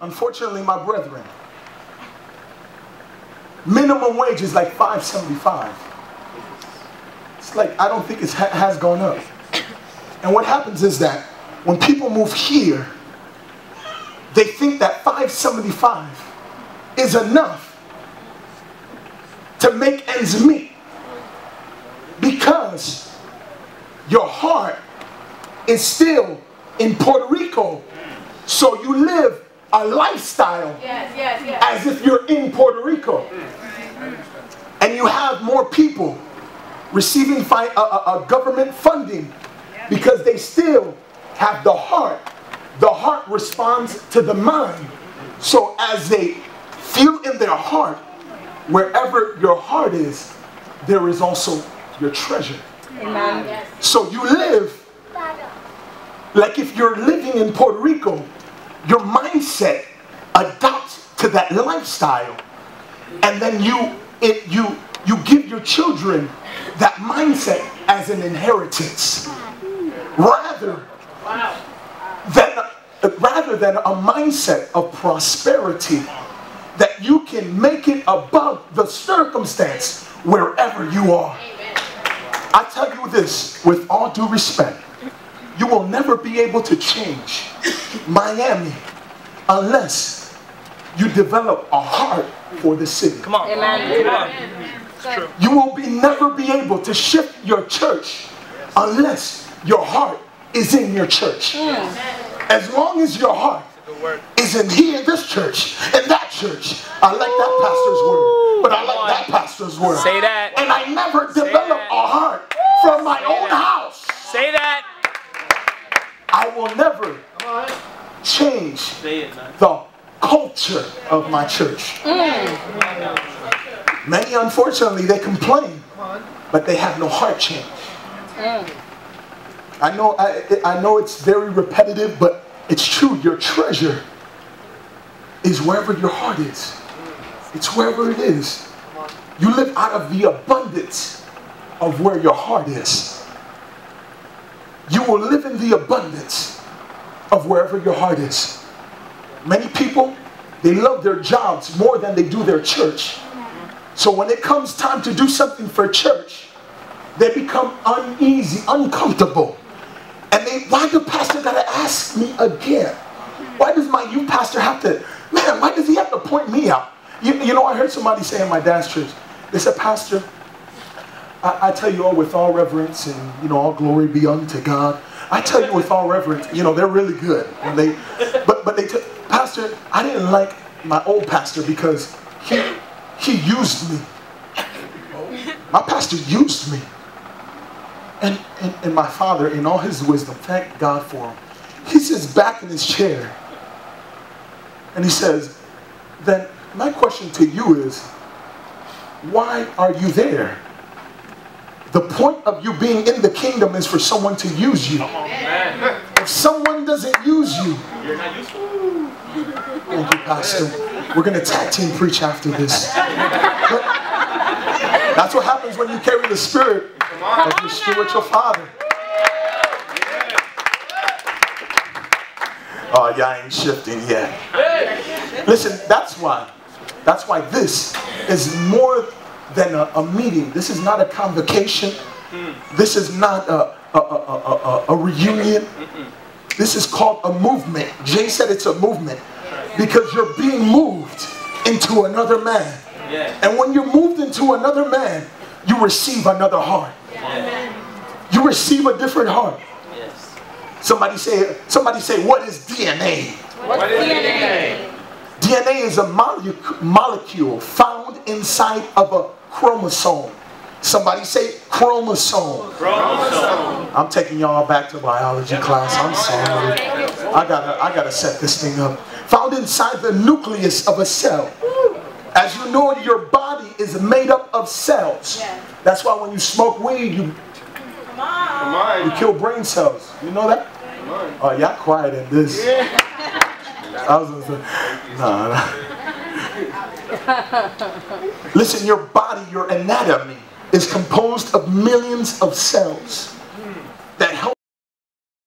Unfortunately, my brethren, minimum wage is like $5.75. It's like, I don't think it has gone up. And what happens is that when people move here, they think that $5.75 is enough to make ends meet, because your heart is still in Puerto Rico. So you live a lifestyle as if you're in Puerto Rico. And you have more people receiving government funding because they still have the heart. The heart responds to the mind. So as they feel in their heart, wherever your heart is, there is also your treasure. Amen. So you live like if you're living in Puerto Rico, your mindset adapts to that lifestyle. And then you give your children that mindset as an inheritance. Rather than a mindset of prosperity, that you can make it above the circumstance wherever you are. I tell you this with all due respect, you will never be able to change Miami unless you develop a heart for the city. Come on. Amen. It's true. You will never be able to shift your church unless your heart is in your church. As long as your heart is in here, this church, and that church. I like that pastor's word, but I like that pastor's word. Say that. And I never develop a heart from my own house. Say that. I will never change the culture of my church. Many, unfortunately, they complain, but they have no heart change. I know it's very repetitive, but it's true. Your treasure is wherever your heart is. It's wherever it is. You live out of the abundance of where your heart is. You will live in the abundance of wherever your heart is. Many people, they love their jobs more than they do their church. So when it comes time to do something for church, they become uneasy, uncomfortable. And why the pastor gotta ask me again? Why does my youth pastor have to, man, why does he have to point me out? You know, I heard somebody say in my dad's church, they said, Pastor, I tell you all with all reverence and, you know, all glory be unto God. I tell you with all reverence, you know, they're really good. And but they tell, Pastor, I didn't like my old pastor because he used me. My pastor used me. And my father, in all his wisdom, thank God for him, he sits back in his chair and he says, then my question to you is, why are you there? The point of you being in the kingdom is for someone to use you. If someone doesn't use you, you're not useful. Thank you, Pastor. We're going to tag team preach after this. But that's what happens when you carry the spirit of your spiritual father. Oh, y'all ain't shifting yet. Listen, that's why this is more than a meeting. This is not a convocation. This is not a reunion. This is called a movement. Jay said it's a movement because you're being moved into another man. And when you're moved into another man, you receive another heart. You receive a different heart. Somebody say, what is DNA? What is DNA? DNA is a molecule found inside of a chromosome. Somebody say chromosome. Chromosome. I'm taking y'all back to biology class. I'm sorry. I gotta set this thing up. Found inside the nucleus of a cell. As you know, your body is made up of cells. That's why when you smoke weed, you kill brain cells. You know that? Oh, y'all quiet in this. I was gonna say, no. Listen, your body, your anatomy is composed of millions of cells that help